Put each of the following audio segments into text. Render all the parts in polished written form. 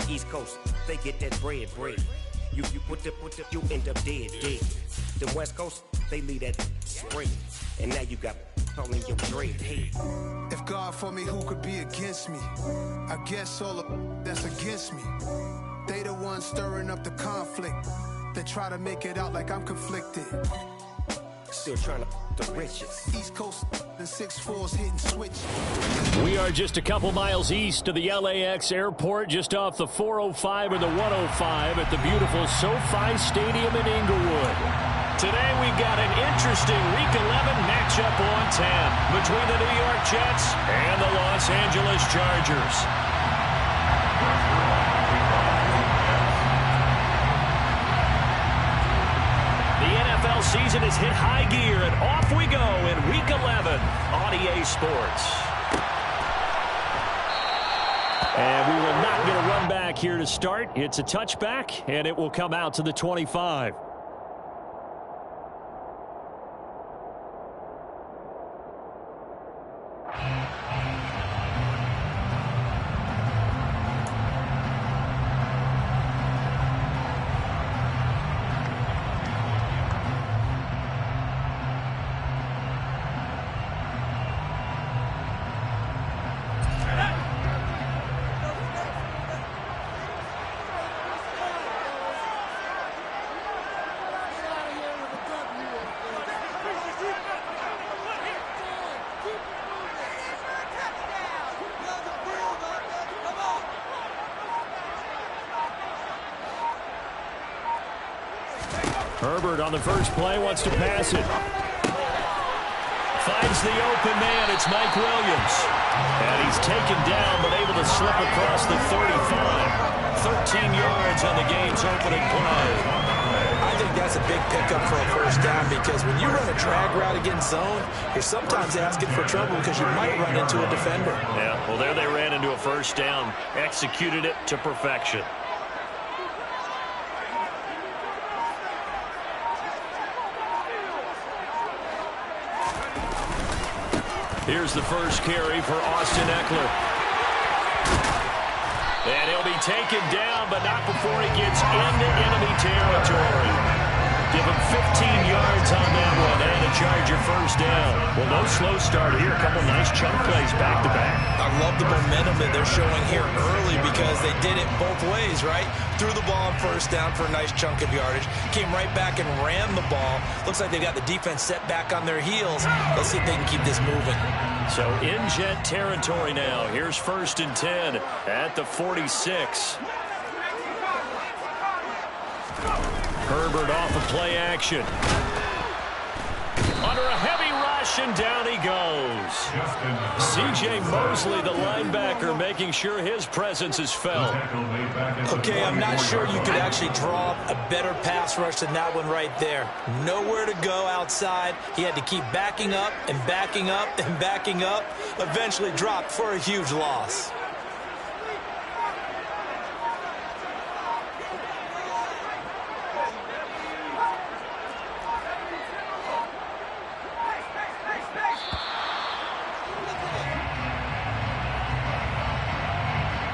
East Coast, they get that bread. You you end up dead. The West Coast, they leave that spread. And now you got all in your dread head. If God for me, who could be against me? I guess all of that's against me. They the ones stirring up the conflict. They try to make it out like I'm conflicted. Still trying to the riches. East Coast and 6'4's hitting switch. We are just a couple miles east of the LAX airport, just off the 405 or the 105 at the beautiful SoFi Stadium in Inglewood. Today we've got an interesting Week 11 matchup on 10 between the New York Jets and the Los Angeles Chargers. Season has hit high gear, and off we go in Week 11 on EA Sports. And we will not get a run back here to start. It's a touchback, and it will come out to the 25. Herbert on the first play wants to pass it. Finds the open man. It's Mike Williams. And he's taken down but able to slip across the 35. 13 yards on the game's opening play. I think that's a big pickup for a first down because when you run a drag route against zone, you're sometimes asking for trouble because you might run into a defender. Yeah, well, there they ran into a first down. Executed it to perfection. Here's the first carry for Austin Eckler. And he'll be taken down, but not before he gets into enemy territory. Give him 15 yards on that one, and a Charger first down. Well, no slow start here. A couple nice chunk plays back-to-back. I love the momentum that they're showing here early because they did it both ways, right? Threw the ball on first down for a nice chunk of yardage. Came right back and ran the ball. Looks like they've got the defense set back on their heels. Let's see if they can keep this moving. So in Jet territory now. Here's 1st and 10 at the 46. Herbert off of play action. Under a heavy rush, and down he goes. C.J. Mosley, the linebacker, making sure his presence is felt. Okay, I'm not sure you could actually draw a better pass rush than that one right there. Nowhere to go outside. He had to keep backing up and backing up and backing up. Eventually dropped for a huge loss.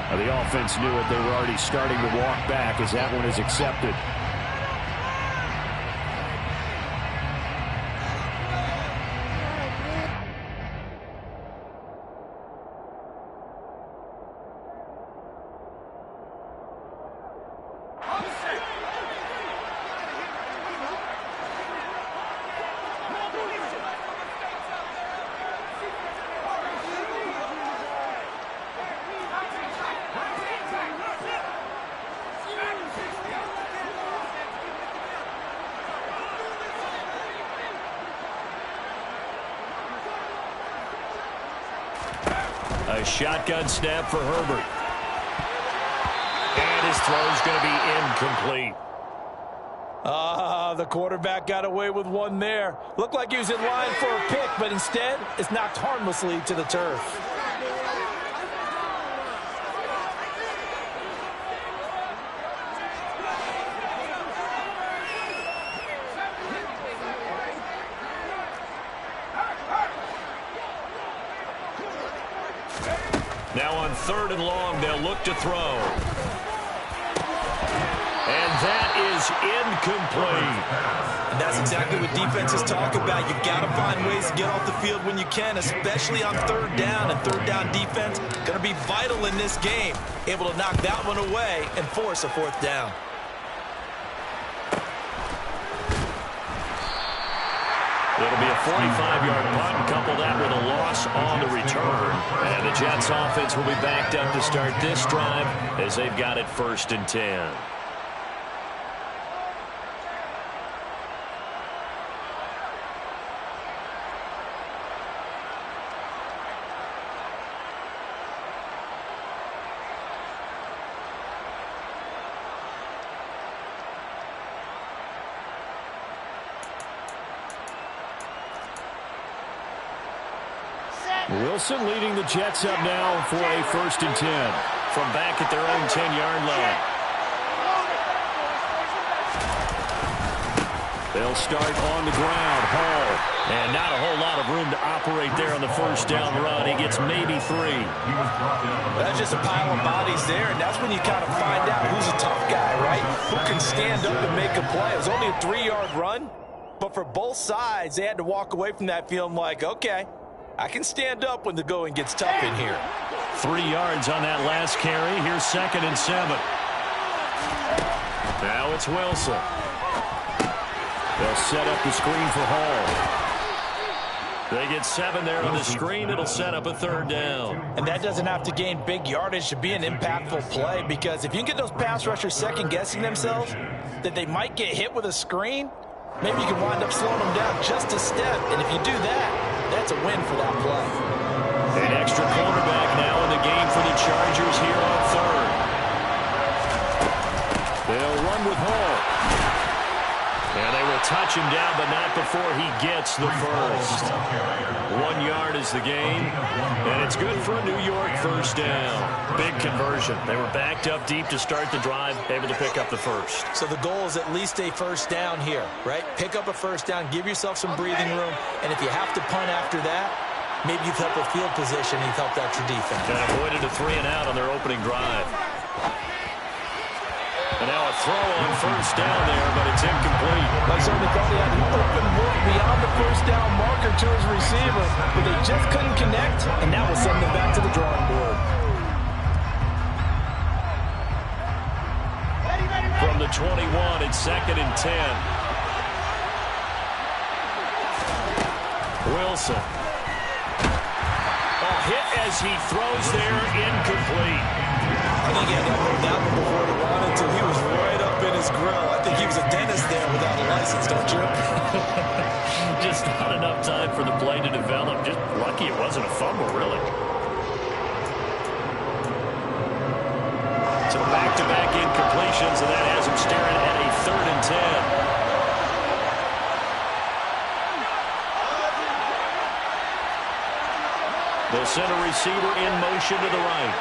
The offense knew it. They were already starting to walk back as that one is accepted. A shotgun snap for Herbert. And his throw's going to be incomplete. The quarterback got away with one there. Looked like he was in line for a pick, but instead it's knocked harmlessly to the turf. Now on 3rd and long, they'll look to throw. incomplete. And that's exactly what defenses talk about. You've got to find ways to get off the field when you can, especially on third down. And third down defense going to be vital in this game. Able to knock that one away and force a fourth down. It'll be a 45-yard punt, and couple that with a loss on the return. And the Jets offense will be backed up to start this drive as they've got it 1st and 10. Wilson leading the Jets up now for a 1st and 10 from back at their own 10-yard line. They'll start on the ground. Hall. And not a whole lot of room to operate there on the 1st down run. He gets maybe 3. That's just a pile of bodies there, and that's when you kind of find out who's a tough guy, right? Who can stand up and make a play. It was only a 3-yard run, but for both sides, they had to walk away from that feeling like, okay, I can stand up when the going gets tough in here. 3 yards on that last carry. Here's 2nd and 7. Now it's Wilson. They'll set up the screen for Hall. They get 7 there on the screen. It'll set up a 3rd down. And that doesn't have to gain big yardage to be an impactful play, because if you can get those pass rushers second-guessing themselves that they might get hit with a screen, maybe you can wind up slowing them down just a step. And if you do that, that's a win for that play. An extra cornerback now in the game for the Chargers here on 3rd. They'll run with Hall. And they will touch him down, but not before he gets the first. 1 yard is the gain, and it's good for a New York 1st down. Big conversion. They were backed up deep to start the drive, able to pick up the first. So the goal is at least a 1st down here, right? Pick up a 1st down, give yourself some breathing room, and if you have to punt after that, maybe you've helped with field position, you've helped out your defense. And avoided a 3 and out on their opening drive. And now a throw on 1st down there, but it's incomplete. I certainly thought he had an open look beyond the 1st down marker to his receiver, but they just couldn't connect, and that will send them back to the drawing board. From the 21, it's 2nd and 10. Wilson. Oh, hit as he throws there, incomplete. I think he had that one down before he wanted to. He was right up in his grill. I think he was a dentist there without a license, don't you? Just not enough time for the play to develop. Just lucky it wasn't a fumble, really. So back-to-back incompletions, and that has him staring at a 3rd and 10. They'll send a receiver in motion to the right.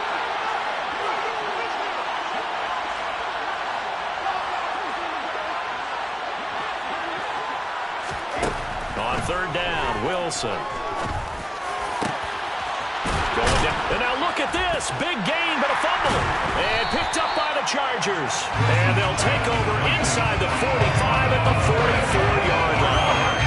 On 3rd down, Wilson. Going down. And now look at this. Big gain, but a fumble. And picked up by the Chargers. And they'll take over inside the 45 at the 44-yard line.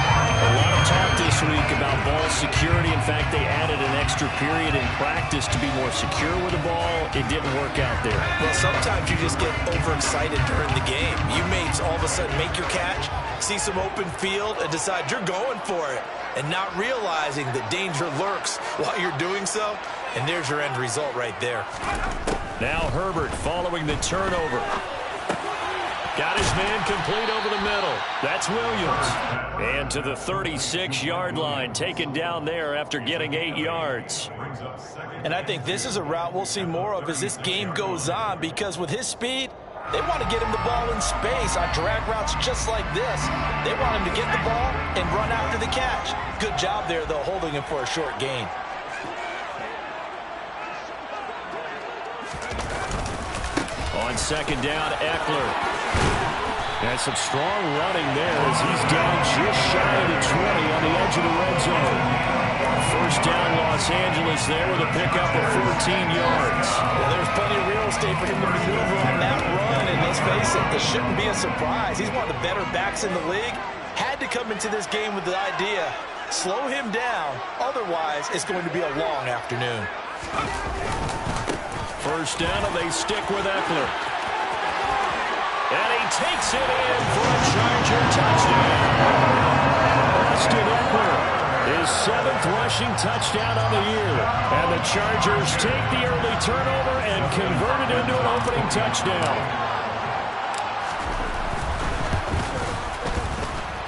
A lot of talk this week about ball security. In fact, they added an extra period in practice to be more secure with the ball. It didn't work out there. Well, sometimes you just get overexcited during the game. You may all of a sudden make your catch, see some open field, and decide you're going for it, and not realizing that danger lurks while you're doing so. And there's your end result right there. Now Herbert following the turnover. Got his man complete over the middle. That's Williams. And to the 36-yard line, taken down there after getting 8 yards. And I think this is a route we'll see more of as this game goes on, because with his speed, they want to get him the ball in space on drag routes just like this. They want him to get the ball and run after the catch. Good job there, though, holding him for a short gain. On 2nd down, Eckler. And some strong running there as he's down just shy of the 20 on the edge of the red zone. 1st down, Los Angeles there with a pickup of 14 yards. Well, there's plenty of real estate for him to maneuver on that run, and let's face it, the shouldn't be a surprise. He's one of the better backs in the league. Had to come into this game with the idea, slow him down. Otherwise, it's going to be a long afternoon. First down, and they stick with Eckler. And he takes it in for a Charger touchdown. Austin Eckler, his 7th rushing touchdown on the year. And the Chargers take the early turnover and convert it into an opening touchdown.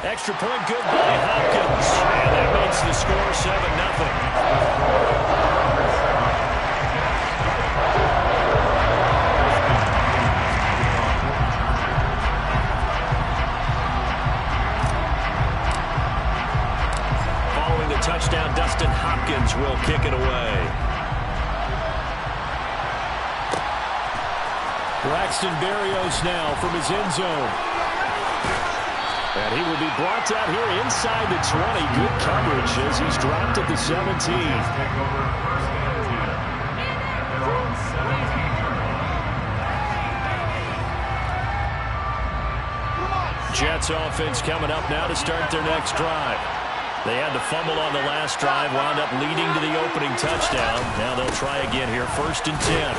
Extra point good by Hopkins. And that makes the score 7-0. Touchdown, Dustin Hopkins will kick it away. Braxton Berrios now from his end zone. And he will be brought down here inside the 20. Good coverage as he's dropped at the 17. Jets offense coming up now to start their next drive. They had to fumble on the last drive, wound up leading to the opening touchdown. Now they'll try again here, 1st and 10.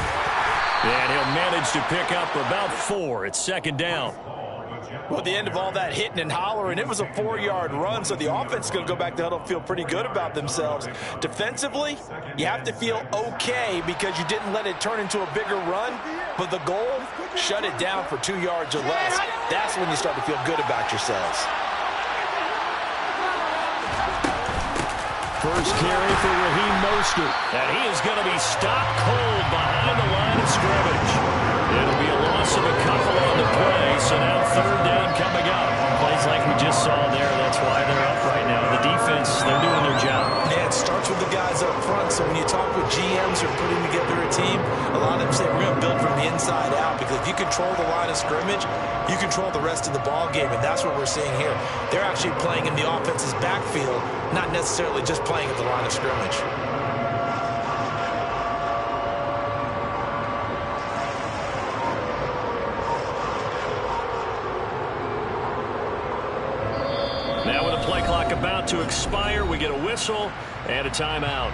And he'll manage to pick up about 4. It's 2nd down. Well, at the end of all that hitting and hollering, it was a 4-yard run, so the offense is going to go back to huddle, feel pretty good about themselves. Defensively, you have to feel okay because you didn't let it turn into a bigger run, but the goal, shut it down for 2 yards or less. That's when you start to feel good about yourselves. First carry for Raheem Mostert. And he is going to be stopped cold behind the line of scrimmage. It'll be a loss of a couple on the play, so now 3rd down coming up. Plays like we just saw there, that's why they're up right now. The defense, they're doing their job. Yeah, it starts with the guys up front, so when you talk with GMs who are putting together a team, a lot of them say we're going to build from the inside out, because if you control the line of scrimmage, you control the rest of the ball game, and that's what we're seeing here. They're actually playing in the offense's backfield, not necessarily just playing at the line of scrimmage. Now with the play clock about to expire, we get a whistle and a timeout.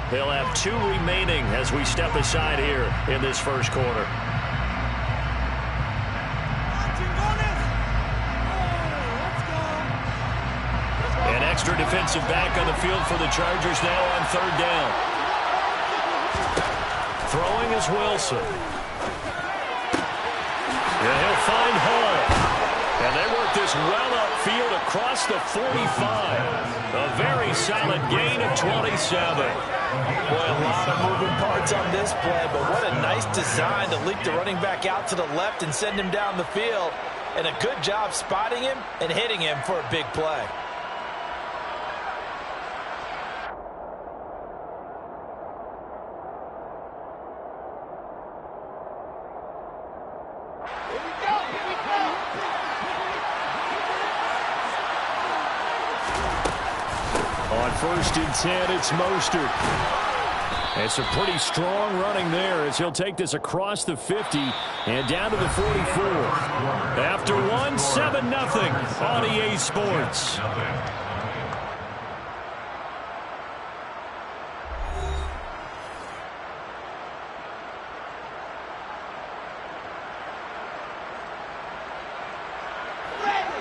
They'll have 2 remaining as we step aside here in this first quarter. An extra defensive back on the field for the Chargers now on 3rd down. Throwing is Wilson. And he'll find Hall. And they work this well upfield across the 45. A very solid gain of 27. Boy, a lot of moving parts on this play, but what a nice design to leak the running back out to the left and send him down the field. And a good job spotting him and hitting him for a big play. On 1st and 10, it's Mostert. It's a pretty strong running there as he'll take this across the 50 and down to the 44. After 1, 7-0 on EA Sports.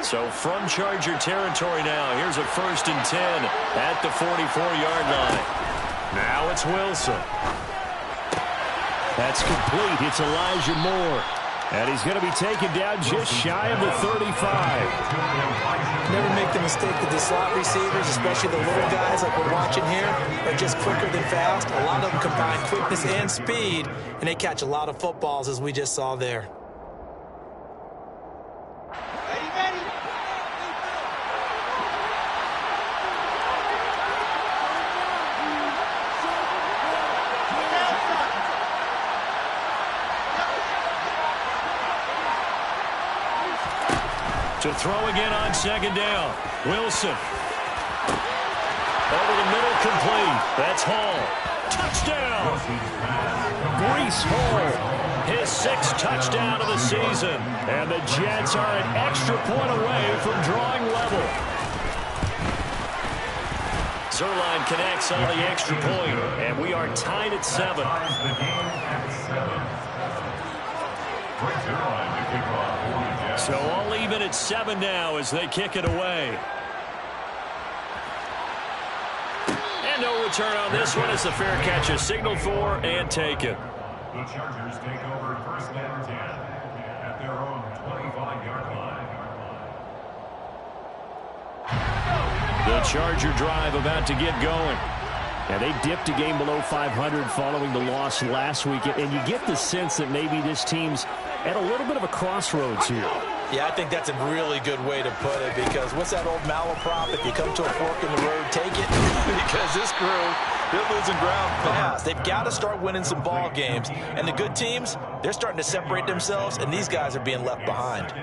So from Charger territory now, here's a 1st and 10 at the 44-yard line. Now it's Wilson. That's complete. It's Elijah Moore. And he's going to be taken down just shy of the 35. Never make the mistake that the slot receivers, especially the little guys like we're watching here, are just quicker than fast. A lot of them combine quickness and speed, and they catch a lot of footballs, as we just saw there. To throw again on 2nd down. Wilson. Over the middle, complete. That's Hall. Touchdown! Breece Hall. his 6th touchdown of the season. And the Jets are an extra point away from drawing level. Zerline connects on the extra point, and we are tied at 7. So all even at 7 now as they kick it away. And no return on this one as the fair catch is signaled for and taken. The Chargers take over 1st and 10 at their own 25-yard line. The Charger drive about to get going. And they dipped a game below 500 following the loss last week. And you get the sense that maybe this team's at a little bit of a crossroads here. Yeah, I think that's a really good way to put it, because what's that old malaprop? If you come to a fork in the road, take it. Because this crew, they're losing ground fast. They've got to start winning some ball games. And the good teams, they're starting to separate themselves, and these guys are being left behind.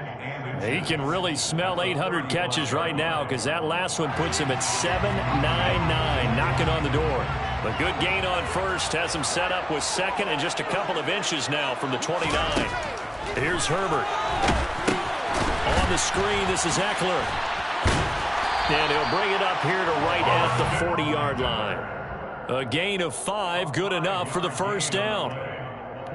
He can really smell 800 catches right now, because that last one puts him at 799, knocking on the door. But good gain on first, has him set up with second and just a couple of inches now from the 29. Here's Herbert. On the screen, this is Eckler. And he'll bring it up here to right at the 40-yard line. A gain of 5, good enough for the first down.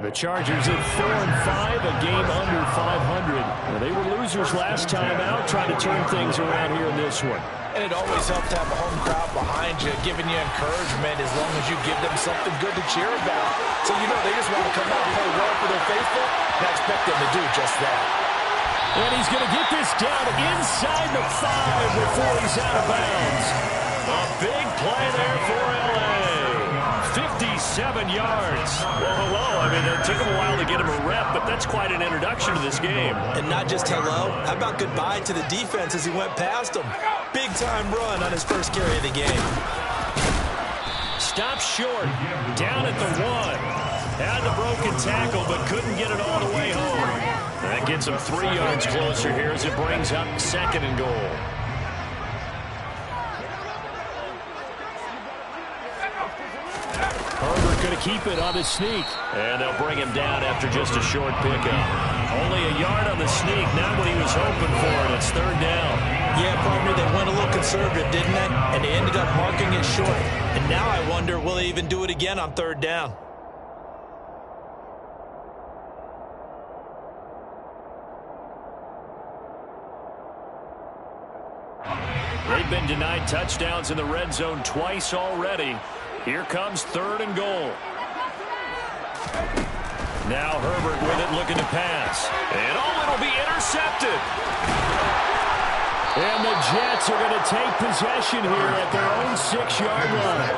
The Chargers at 4-5, a game under 500. They were losers last time out, trying to turn things around here in this one. And it always helps to have a home crowd behind you, giving you encouragement as long as you give them something good to cheer about. So you know they just want to come out and play well for their faithful, and I expect them to do just that. And he's going to get this down inside the 5 before he's out of bounds. A big play there for L.A. 57 yards. Well, hello. I mean, it took him a while to get him a rep, but that's quite an introduction to this game. And not just hello. How about goodbye to the defense as he went past him? Big-time run on his first carry of the game. Stopped short. Down at the 1. Had the broken tackle, but couldn't get it all the way home. That gets him 3 yards closer here as it brings up 2nd and goal. Herbert going to keep it on the sneak. And they'll bring him down after just a short pickup. Only a yard on the sneak, not what he was hoping for, and it's 3rd down. Yeah, partner, they went a little conservative, didn't they? And they ended up marking it short. And now I wonder, will they even do it again on 3rd down? They've been denied touchdowns in the red zone twice already. Here comes 3rd and goal. Now Herbert with it, looking to pass. And it'll be intercepted. And the Jets are going to take possession here at their own 6-yard line.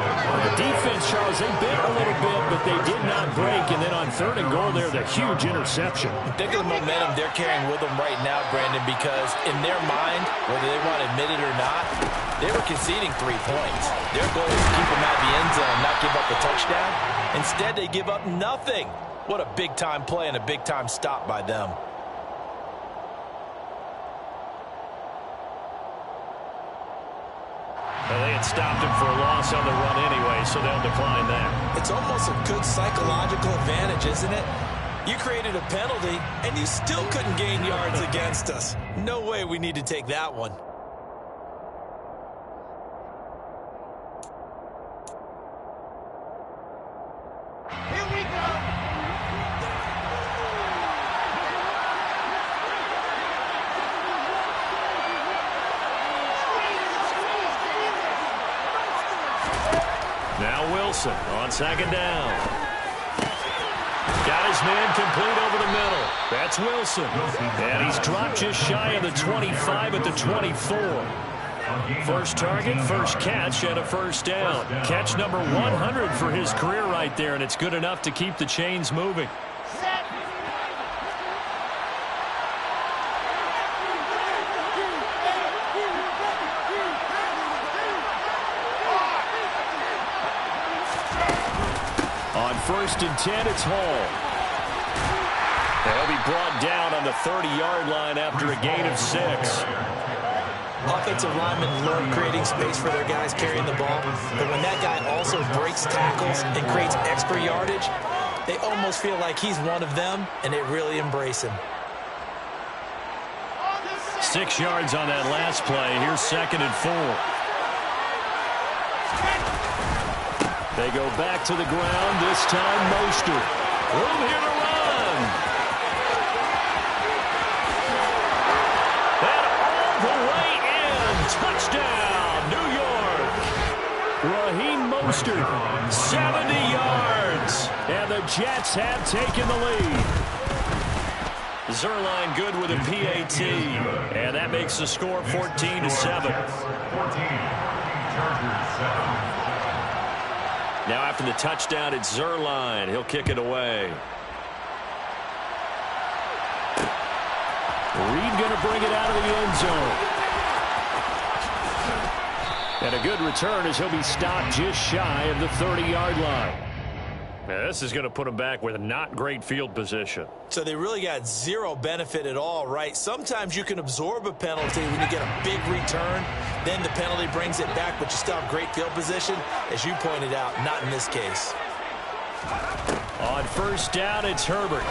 The defense, Charles, they bit a little bit, but they did not break. And then on 3rd and goal there, the huge interception. Think of the momentum they're carrying with them right now, Brandon, because in their mind, whether they want to admit it or not, they were conceding 3 points. Their goal is to keep them out of the end zone and not give up a touchdown. Instead, they give up nothing. What a big-time play and a big-time stop by them. Well, they had stopped him for a loss on the run anyway, so they'll decline that. It's almost a good psychological advantage, isn't it? You created a penalty, and you still couldn't gain yards against us. No way we need to take that one. Here we go. Now Wilson on 2nd down. Got his man complete over the middle. That's Wilson. And he's dropped just shy of the 25 at the 24. First target, first catch, and a 1st down. Catch number 100 for his career right there, and it's good enough to keep the chains moving. On 1st and 10, it's Hall. They'll be brought down on the 30-yard line after a gain of 6. Offensive linemen love creating space for their guys carrying the ball, but when that guy also breaks tackles and creates extra yardage, They almost feel like he's one of them, and they really embrace him. 6 yards on that last play. Here's 2nd and 4. They go back to the ground. This time, Mostert. Room here to run. And all the way in. Touchdown, New York. Raheem Mostert, 70 yards. And the Jets have taken the lead. Zerline good with a PAT. And that makes the score 14-7. Now after the touchdown, it's Zerline. He'll kick it away. Reed going to bring it out of the end zone. And a good return as he'll be stopped just shy of the 30-yard line. Now, this is going to put him back with a not great field position. So they really got zero benefit at all, right? Sometimes you can absorb a penalty when you get a big return. Then the penalty brings it back, but you still have great field position. As you pointed out, not in this case. On first down, it's Herbert.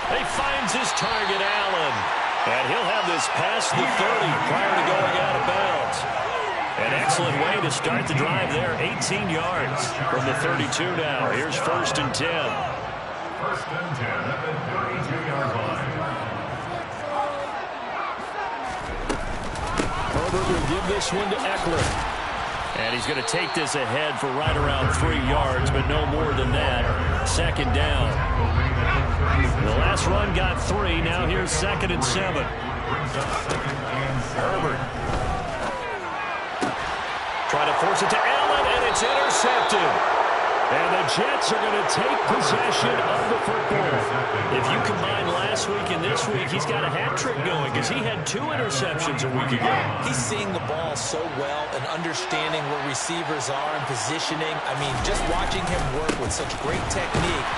He finds his target, Allen. And he'll have this past the 30 prior to going out of bounds. An excellent way to start the drive there. 18 yards from the 32 now. Here's 1st and 10. 1st and 10 at the 32-yard line. Herbert will give this one to Eckler. And he's going to take this ahead for right around 3 yards, but no more than that. 2nd down. The last run got 3. Now here's 2nd and 7. Herbert. Trying to force it to Allen, and it's intercepted. And the Jets are going to take possession of the football. If you combine last week and this week, he's got a hat trick going because he had 2 interceptions a week ago. He's seeing the ball so well and understanding where receivers are and positioning. I mean, just watching him work with such great technique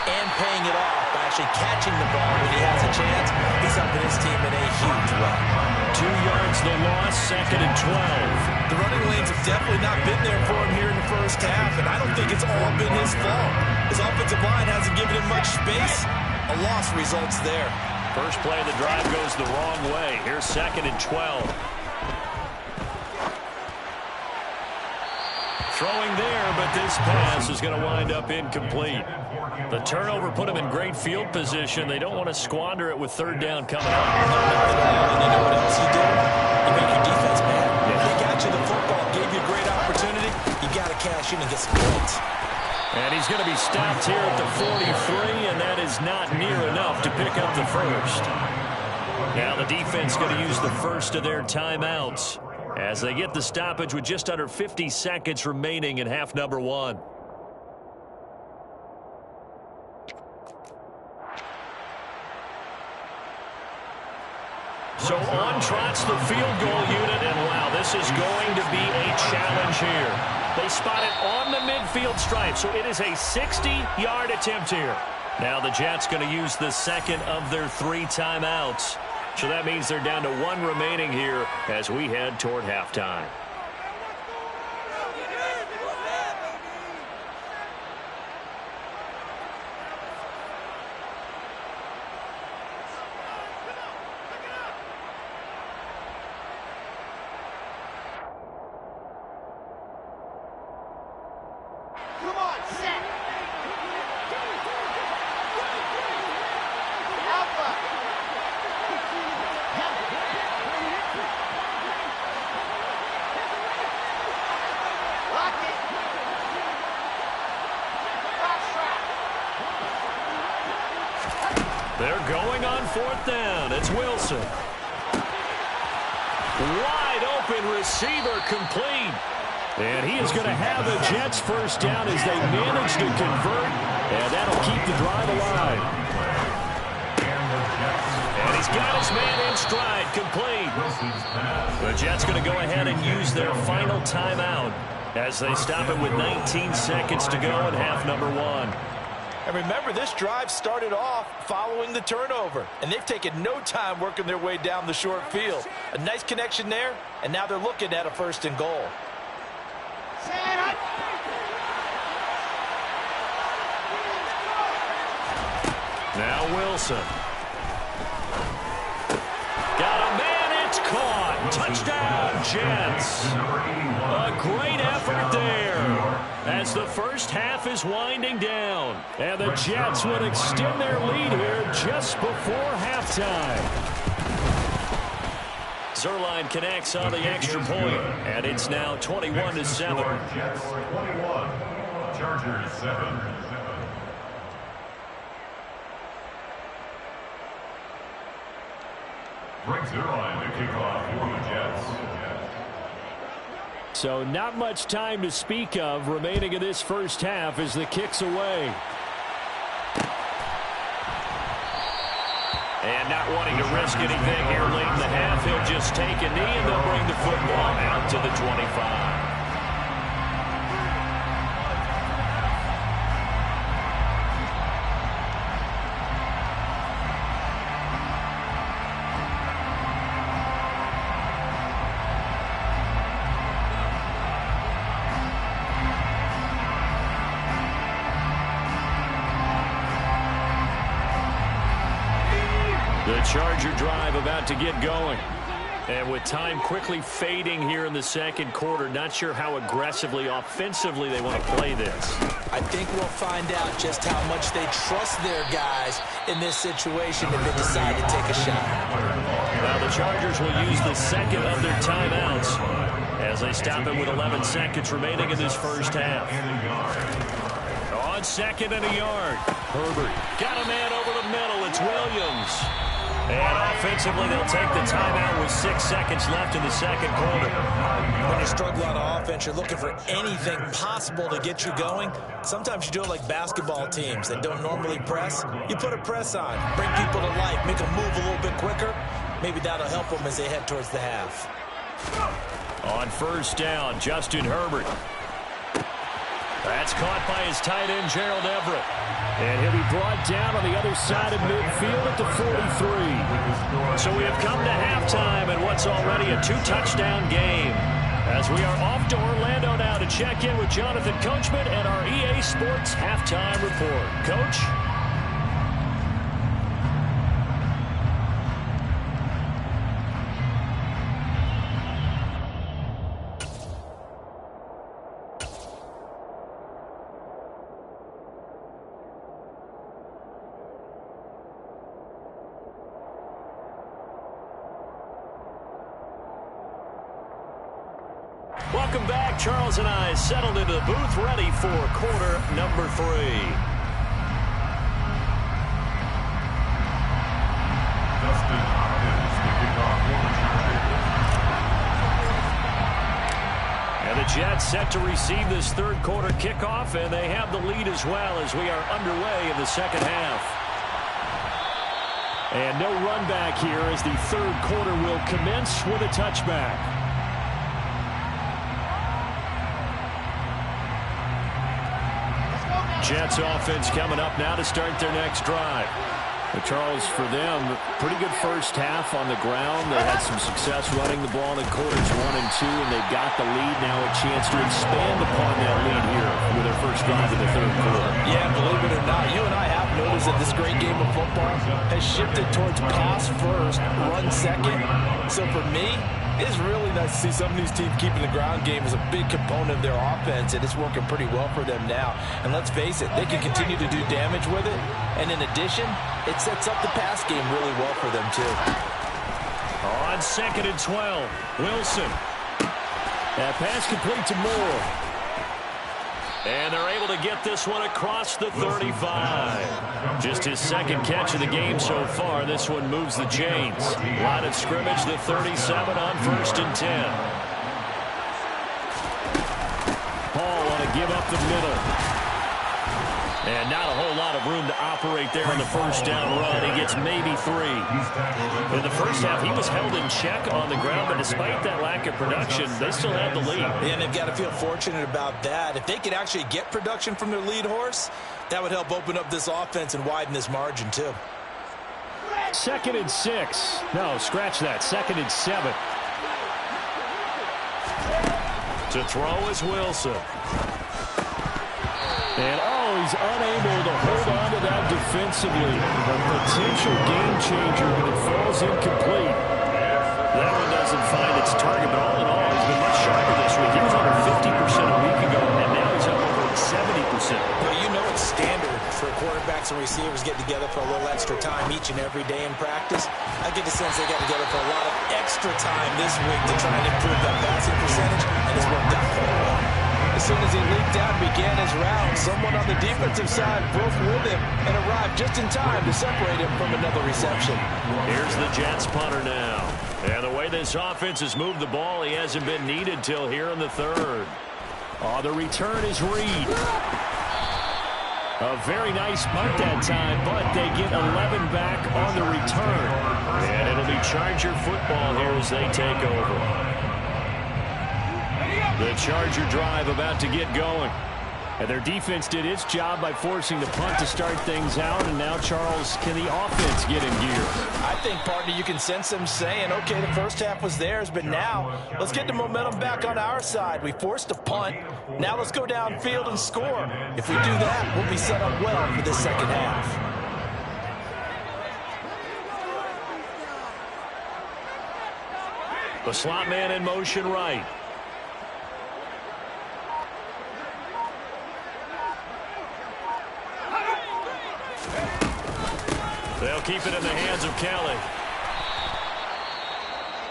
and paying it off by actually catching the ball when he has a chance, he's helping his team in a huge way. 2 yards the loss, 2nd and 12. The running lanes have definitely not been there for him here in the first half, and I don't think it's all been his fault. His offensive line hasn't given him much space. A loss results there. First play of the drive goes the wrong way. Here's 2nd and 12. Throwing there, but this pass is going to wind up incomplete. The turnover put him in great field position. They don't want to squander it with 3rd down coming up. And you know what else you do? You make your defense mad. They got you the football, gave you a great opportunity. You got to cash in and get some points. And he's going to be stopped here at the 43, and that is not near enough to pick up the first. Now the defense going to use the first of their timeouts as they get the stoppage with just under 50 seconds remaining in half number 1. So on trots the field goal unit, and wow, this is going to be a challenge here. They spot it on the midfield stripe, so it is a 60-yard attempt here. Now the Jets going to use the 2nd of their 3 timeouts. So that means they're down to 1 remaining here as we head toward halftime. Come on, set. Alpha. Lock it. Box trap. They're going on 4th down. It's Wilson. Wide open receiver complete. And he is going to have the Jets first down as they manage to convert. And that'll keep the drive alive. And he's got his man in stride, complete. The Jets going to go ahead and use their final timeout as they stop it with 19 seconds to go in half number 1. And remember, this drive started off following the turnover, and they've taken no time working their way down the short field. A nice connection there, and now they're looking at a 1st and goal. Set up. Now Wilson. Got a man, it's caught. Touchdown, Jets. A great effort there as the first half is winding down. And the Jets would extend their lead here just before halftime. Zerline connects on the extra point, and it's now 21-7. Jets 21, Chargers 7. Greg Zerline to kick off for the Jets. So not much time to speak of remaining in this first half as the kick's away. And not wanting to risk anything here late in the half, he'll just take a knee and they'll bring the football out to the 25. The Charger drive about to get going. And with time quickly fading here in the second quarter, not sure how aggressively, offensively they want to play this. I think we'll find out just how much they trust their guys in this situation if they decide to take a shot. Now the Chargers will use the second of their timeouts as they stop it with 11 seconds remaining in this first half. On second and a yard, Herbert got a man over the middle. It's Williams. And offensively, they'll take the timeout with 6 seconds left in the second quarter. When you struggle on offense, you're looking for anything possible to get you going. Sometimes you do it like basketball teams that don't normally press. You put a press on, bring people to life, make them move a little bit quicker. Maybe that'll help them as they head towards the half. On first down, Justin Herbert. That's caught by his tight end, Gerald Everett. And he'll be brought down on the other side of midfield at the 43. So we have come to halftime in what's already a 2-touchdown game. As we are off to Orlando now to check in with Jonathan Coachman and our EA Sports Halftime Report. Coach? Welcome back. Charles and I settled into the booth ready for quarter number 3. Dustin Hopkins to kick off for the Chargers. And the Jets set to receive this third quarter kickoff, and they have the lead as well as we are underway in the second half. And no run back here as the third quarter will commence with a touchback. Jets offense coming up now to start their next drive. But Charles, for them, pretty good first half on the ground. They had some success running the ball in quarters 1 and 2, and they've got the lead now, a chance to expand upon that lead here with their first drive in the third quarter. Yeah, believe it or not, you and I have noticed that this great game of football has shifted towards pass first, run second. So for me, it's really nice to see some of these teams keeping the ground game as a big component of their offense, and it's working pretty well for them now. And let's face it, they can continue to do damage with it. And in addition, it sets up the pass game really well for them, too. On second and 12, Wilson. That pass complete to Moore. And they're able to get this one across the 35. Just his second catch of the game so far. This one moves the chains. Line of scrimmage, the 37 on first and 10. Paul want to give up the middle. And not a whole lot of room to operate there on the first down run. He gets maybe 3. In the first half, he was held in check on the ground, but despite that lack of production, they still had the lead. And they've got to feel fortunate about that. If they could actually get production from their lead horse, that would help open up this offense and widen this margin, too. Second and 6. No, scratch that. Second and 7. To throw is Wilson. And, he's unable to hold on to that defensively. A potential game changer, but it falls incomplete. That one doesn't find its target, but all in all, he's been much sharper this week. He was under 50% a week ago, and now he's up over 70%. Well, you know it's standard for quarterbacks and receivers getting together for a little extra time each and every day in practice. I get the sense they got together for a lot of extra time this week to try and improve that passing percentage, and it's worked out quite well. As soon as he leaped out and began his round, someone on the defensive side broke with him and arrived just in time to separate him from another reception. Here's the Jets punter now. And the way this offense has moved the ball, he hasn't been needed till here in the third. Oh, the return is Reed. A very nice punt that time, but they get 11 back on the return. And it'll be Charger football here as they take over. The Charger drive about to get going. And their defense did its job by forcing the punt to start things out. And now, Charles, can the offense get in gear? I think, partner, you can sense them saying, okay, the first half was theirs, but now let's get the momentum back on our side. We forced a punt. Now let's go downfield and score. If we do that, we'll be set up well for this second half. The slot man in motion right. They'll keep it in the hands of Kelly.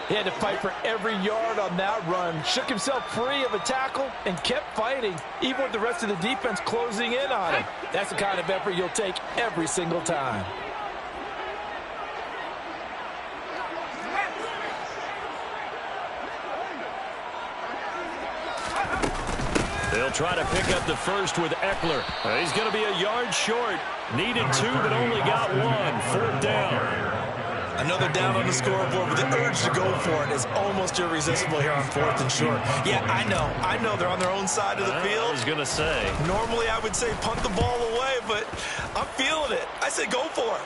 He had to fight for every yard on that run. Shook himself free of a tackle and kept fighting, even with the rest of the defense closing in on him. That's the kind of effort you'll take every single time. They'll try to pick up the first with Eckler. He's going to be a yard short. Needed 2, but only got 1. 4th down. Another down on the scoreboard, but the urge to go for it is almost irresistible here on 4th and short. Yeah, I know they're on their own side of the field. I was going to say. Normally I would say punt the ball away, but I'm feeling it. I say go for it.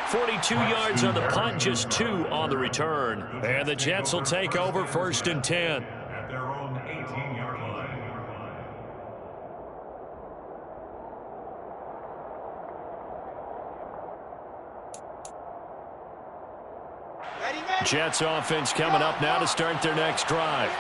.42 yards on the punt, just 2 on the return. And the Jets will take over 1st and 10. At their own 18-yard line. Jets offense coming up now to start their next drive.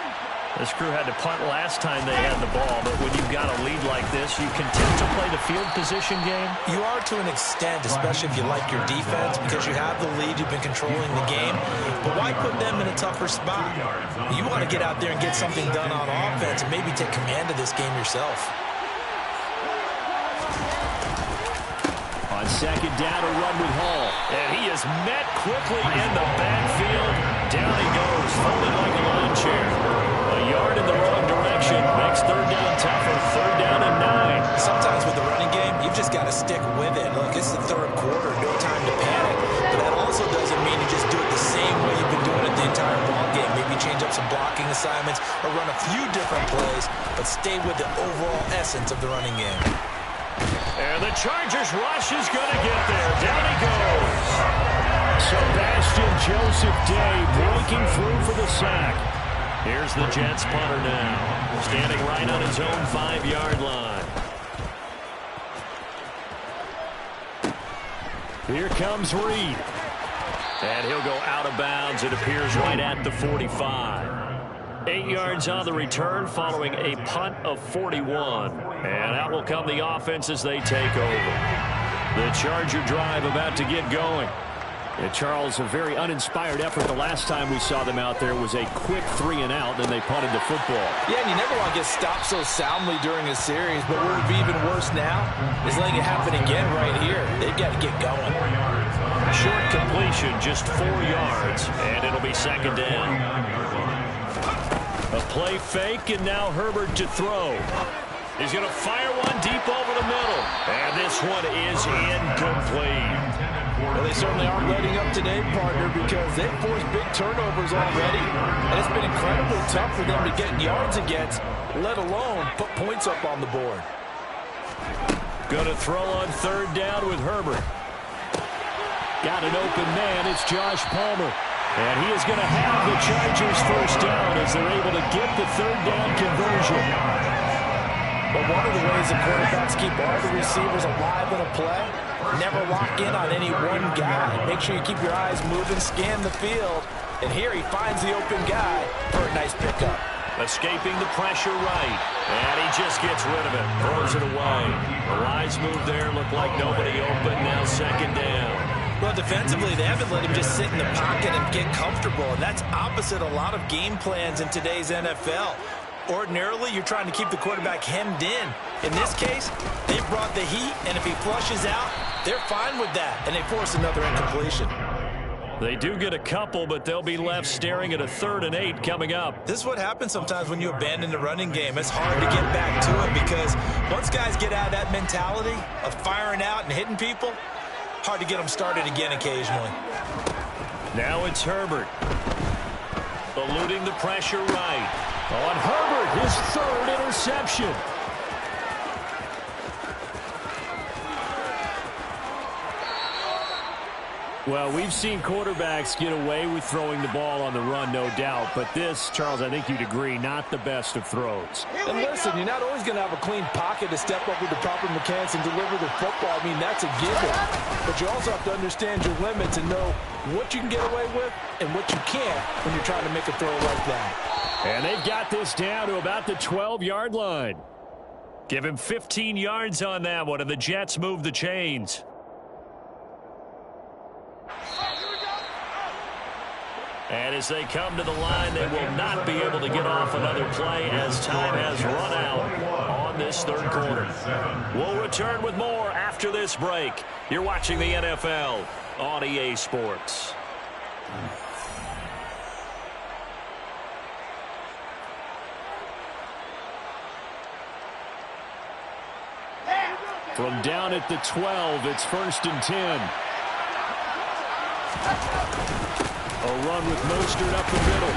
This crew had to punt last time they had the ball, but when you've got a lead like this, you continue to play the field position game? You are to an extent, especially if you like your defense, because you have the lead, you've been controlling the game. But why put them in a tougher spot? You want to get out there and get something done on offense and maybe take command of this game yourself. On 2nd down, a run with Hall. And he is met quickly in the backfield. Down he goes, folded like a lawn chair. A yard in the wrong direction. Makes 3rd down tougher. 3rd down and 9. Sometimes with the running game, you've just got to stick with it. Look, it's the 3rd quarter. No time to panic. But that also doesn't mean you just do it the same way you've been doing it the entire ball game. Maybe change up some blocking assignments or run a few different plays, but stay with the overall essence of the running game. And the Chargers rush is going to get there. Down he goes. Sebastian Joseph Day breaking through for the sack. Here's the Jets punter now, standing right on his own 5-yard line. Here comes Reed. And he'll go out of bounds. It appears right at the 45. 8 yards on the return following a punt of 41. And out will come the offense as they take over. The Charger drive about to get going. And Charles, a very uninspired effort. The last time we saw them out there was a quick 3 and out, then they punted the football. Yeah, and you never want to get stopped so soundly during a series, but what would be even worse now is letting it happen again right here. They've got to get going. Short completion, just 4 yards, and it'll be 2nd down. A play fake, and now Herbert to throw. He's going to fire one deep over the middle. And this one is incomplete. Well, they certainly aren't letting up today, partner, because they've forced big turnovers already. And it's been incredibly tough for them to get yards against, let alone put points up on the board. Going to throw on 3rd down with Herbert. Got an open man. It's Josh Palmer. And he is going to have the Chargers first down as they're able to get the third down conversion. But one of the ways that quarterbacks keep all the receivers alive in a play, never lock in on any one guy. Make sure you keep your eyes moving, scan the field. And here he finds the open guy for a nice pickup. Escaping the pressure right. And he just gets rid of it. Throws it away. The wise move there. Looked like nobody open. Now second down. Well, defensively, they haven't let him just sit in the pocket and get comfortable. And that's opposite a lot of game plans in today's NFL. Ordinarily, you're trying to keep the quarterback hemmed in. In this case, they brought the heat, and if he flushes out, they're fine with that, and they force another incompletion. They do get a couple, but they'll be left staring at a 3rd and 8 coming up. This is what happens sometimes when you abandon the running game. It's hard to get back to it because once guys get out of that mentality of firing out and hitting people, hard to get them started again occasionally. Now it's Herbert. Eluding the pressure right. On Herbert, his 3rd interception. Well, we've seen quarterbacks get away with throwing the ball on the run, no doubt. But this, Charles, I think you'd agree, not the best of throws. And listen, you're not always going to have a clean pocket to step up with the proper mechanics and deliver the football. I mean, that's a given. But you also have to understand your limits and know what you can get away with and what you can't when you're trying to make a throw like that. And they've got this down to about the 12-yard line. Give him 15 yards on that one, and the Jets move the chains. And as they come to the line, they will not be able to get off another play as time has run out on this 3rd quarter. We'll return with more after this break. You're watching the NFL on EA Sports. From down at the 12, it's 1st and 10. A run with Mostert up the middle.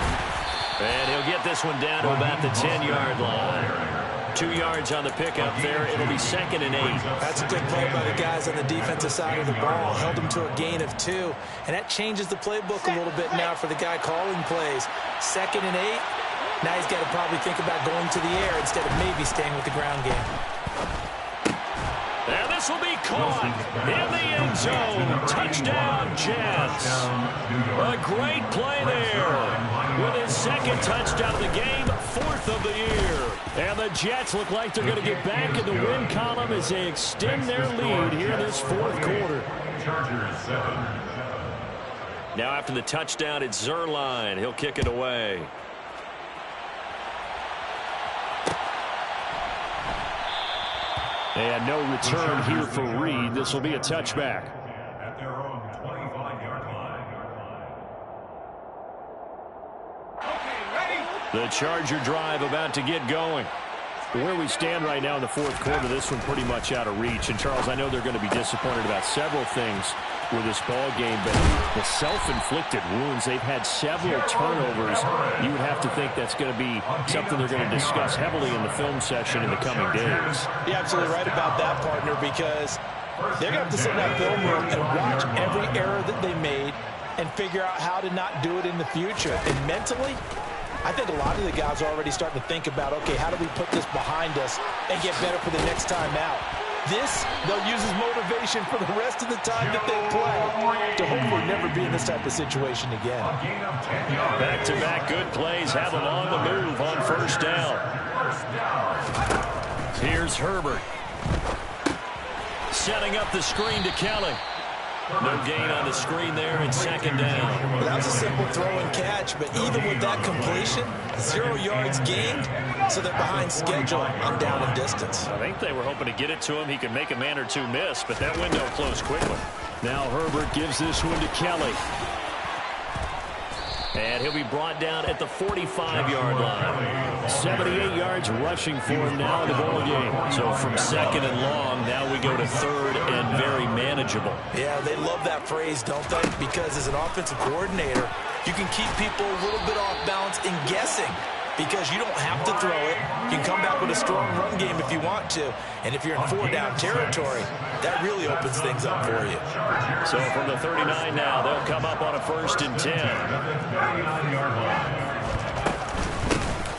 And he'll get this one down to about the 10-yard line. 2 yards on the pickup there. It'll be 2nd and 8. That's a good play by the guys on the defensive side of the ball. Held him to a gain of 2. And that changes the playbook a little bit now for the guy calling plays. 2nd and 8. Now he's got to probably think about going to the air instead of maybe staying with the ground game. And this will be caught in the end zone. Touchdown, Jets. A great play there. With his 2nd touchdown of the game, 4th of the year. And the Jets look like they're going to get back in the win column as they extend their lead here in this 4th quarter. Now after the touchdown, it's Zerline. He'll kick it away. And no return here for Reed. This will be a touchback. At their own 25-yard line. The Charger drive about to get going. Where we stand right now in the 4th quarter, this one pretty much out of reach. And, Charles, I know they're going to be disappointed about several things with this ball game, but the self-inflicted wounds, they've had several turnovers. You would have to think that's going to be something they're going to discuss heavily in the film session in the coming days. You're absolutely right about that, partner, because they're going to have to sit in that film room and watch every error that they made and figure out how to not do it in the future. And mentally, I think a lot of the guys are already starting to think about, okay, how do we put this behind us and get better for the next time out? This, they'll use as motivation for the rest of the time that they play to hopefully never be in this type of situation again. Back-to-back good plays have them on the move on 1st down. Here's Herbert. Setting up the screen to Kelly. No gain on the screen there, and 2nd down. Well, that was a simple throw and catch, but even with that completion, 0 yards gained, so they're behind schedule on down and distance. I think they were hoping to get it to him. He could make a man or two miss, but that window closed quickly. Now Herbert gives this one to Kelly. And he'll be brought down at the 45-yard line. 78 yards rushing for him now in the ball game. So from 2nd and long, now we go to 3rd and very manageable. Yeah, they love that phrase, don't they? Because as an offensive coordinator, you can keep people a little bit off balance in guessing because you don't have to throw it. You can come back with a strong run game if you want to. And if you're in 4-down territory, that really opens things up for you. So from the 39 now, they'll come up on a 1st and 10.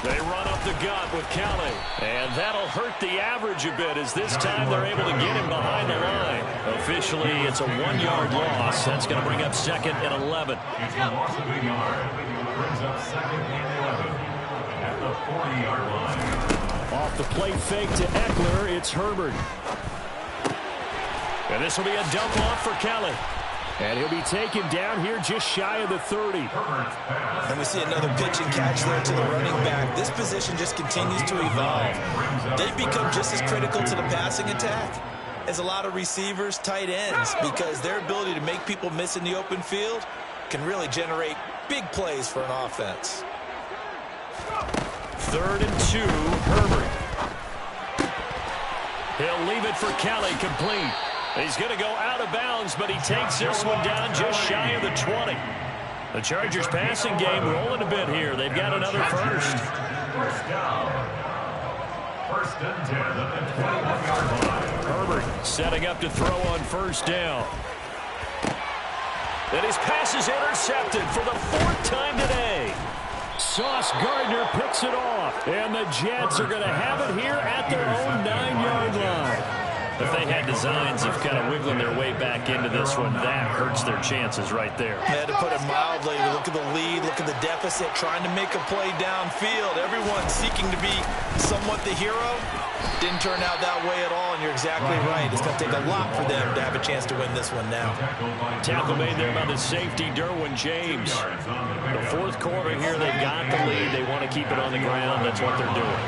They run up the gut with Kelly. And that'll hurt the average a bit as this time they're able to get him behind the line. Officially, it's a 1-yard loss. That's going to bring up 2nd and 11. It's a loss of a yard. Brings up 2nd and 11 at the 40-yard line. Off the play fake to Eckler, it's Herbert. And this will be a dump off for Kelly. And he'll be taken down here just shy of the 30. And we see another pitch and catch there to the running back. This position just continues to evolve. They've become just as critical to the passing attack as a lot of receivers, tight ends, because their ability to make people miss in the open field can really generate big plays for an offense. 3rd and 2, Herbert. He'll leave it for Kelly, complete. He's going to go out of bounds, but he takes this one down just shy of the 20. The Chargers passing game rolling a bit here. They've got another first. First down. 1st and 10 at the 21-yard line. Herbert setting up to throw on 1st down. And his pass is intercepted for the 4th time today. Sauce Gardner picks it off. And the Jets are going to have it here at their own 9-yard line. If they had designs of kind of wiggling their way back into this one, that hurts their chances right there. To put it mildly, look at the lead, look at the deficit, trying to make a play downfield. Everyone seeking to be somewhat the hero. Didn't turn out that way at all, and you're exactly right. It's going to take a lot for them to have a chance to win this one now. Tackle made there by the safety, Derwin James. The 4th quarter here, they've got the lead. They want to keep it on the ground. That's what they're doing.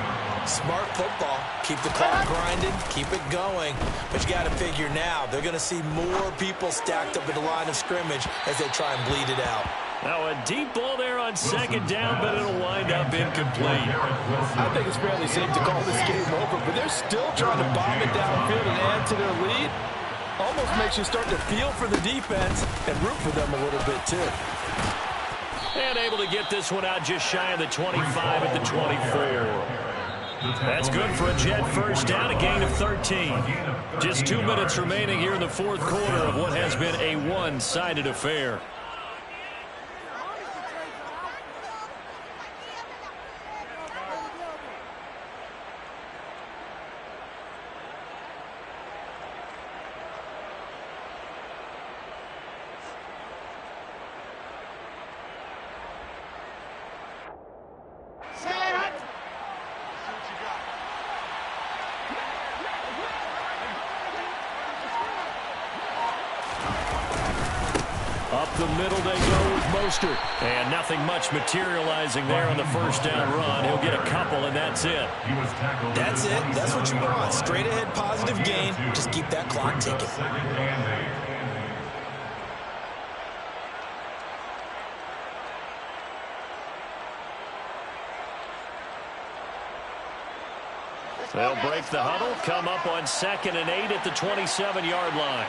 Smart football. Keep the clock grinding, keep it going. But you got to figure now, they're going to see more people stacked up at the line of scrimmage as they try and bleed it out. Now a deep ball there on 2nd down, but it'll wind up incomplete. I think it's fairly safe to call this game over, but they're still trying to bomb it downfield and add to their lead. Almost makes you start to feel for the defense and root for them a little bit too. And able to get this one out just shy of the 25 at the 24. That's good for a Jet 1st down, a gain of 13. Just 2 minutes remaining here in the 4th quarter of what has been a one-sided affair. Up the middle they go with Mostert. And nothing much materializing there on the 1st down run. He'll get a couple, and that's it. That's it. That's what you want. Straight ahead, positive gain. Just keep that clock ticking. They'll break the huddle, come up on 2nd and 8 at the 27-yard line.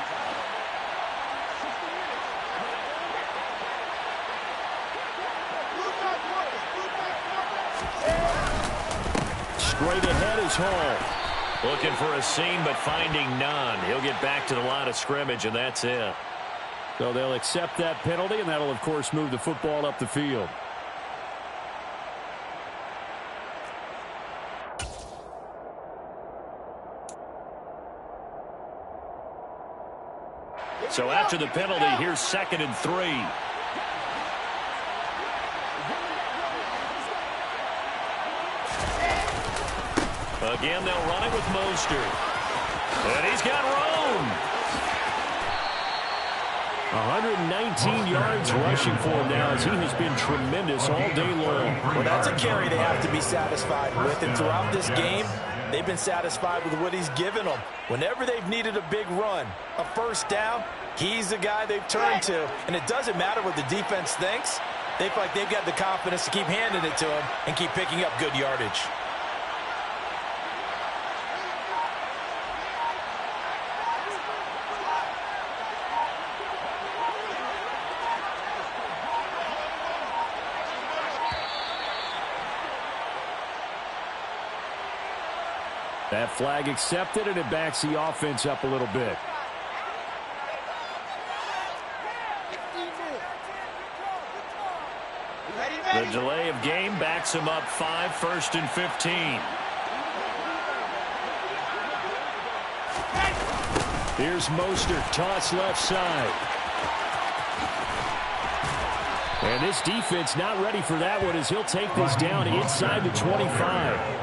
Straight ahead is Hall. Looking for a seam, but finding none. He'll get back to the line of scrimmage, and that's it. So they'll accept that penalty, and that'll, of course, move the football up the field. So after the penalty, here's 2nd and 3. Again, they'll run it with Mostert. And he's got room. 119 yards rushing for him now as he has been tremendous all day long. Well, that's a carry they have to be satisfied with. And throughout this game, they've been satisfied with what he's given them. Whenever they've needed a big run, a 1st down, he's the guy they've turned to. And it doesn't matter what the defense thinks. They feel like they've got the confidence to keep handing it to him and keep picking up good yardage. That flag accepted, and it backs the offense up a little bit. The delay of game backs him up 5, 1st and 15. Here's Mostert, toss left side. And this defense not ready for that one as he'll take this down inside the 25.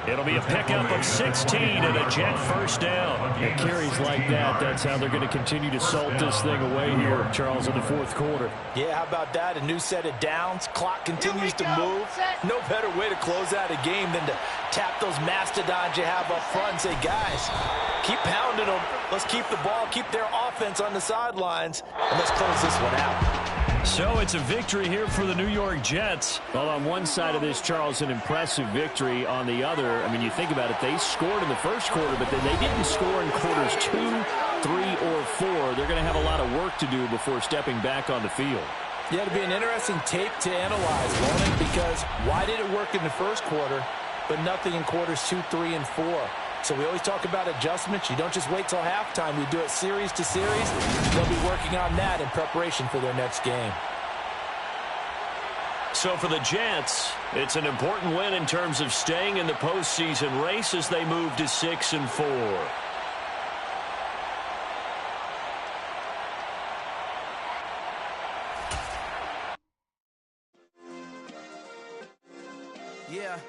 It'll be a pickup of 16 and a Jet first down. And carries like that, that's how they're going to continue to salt this thing away here, Charles, in the fourth quarter. Yeah, how about that? A new set of downs. Clock continues to move. No better way to close out a game than to tap those mastodons you have up front and say, guys, keep pounding them. Let's keep the ball, keep their offense on the sidelines, and let's close this one out. So it's a victory here for the New York Jets. Well, on one side of this, Charles, an impressive victory. On the other, I mean, you think about it, they scored in the first quarter, but then they didn't score in quarters 2, 3, or 4. They're going to have a lot of work to do before stepping back on the field. Yeah, it'll be an interesting tape to analyze, won't it? Because why did it work in the first quarter, but nothing in quarters 2, 3, and 4? So we always talk about adjustments. You don't just wait till halftime. You do it series to series. They'll be working on that in preparation for their next game. So for the Jets, it's an important win in terms of staying in the postseason race as they move to 6 and 4. Yeah.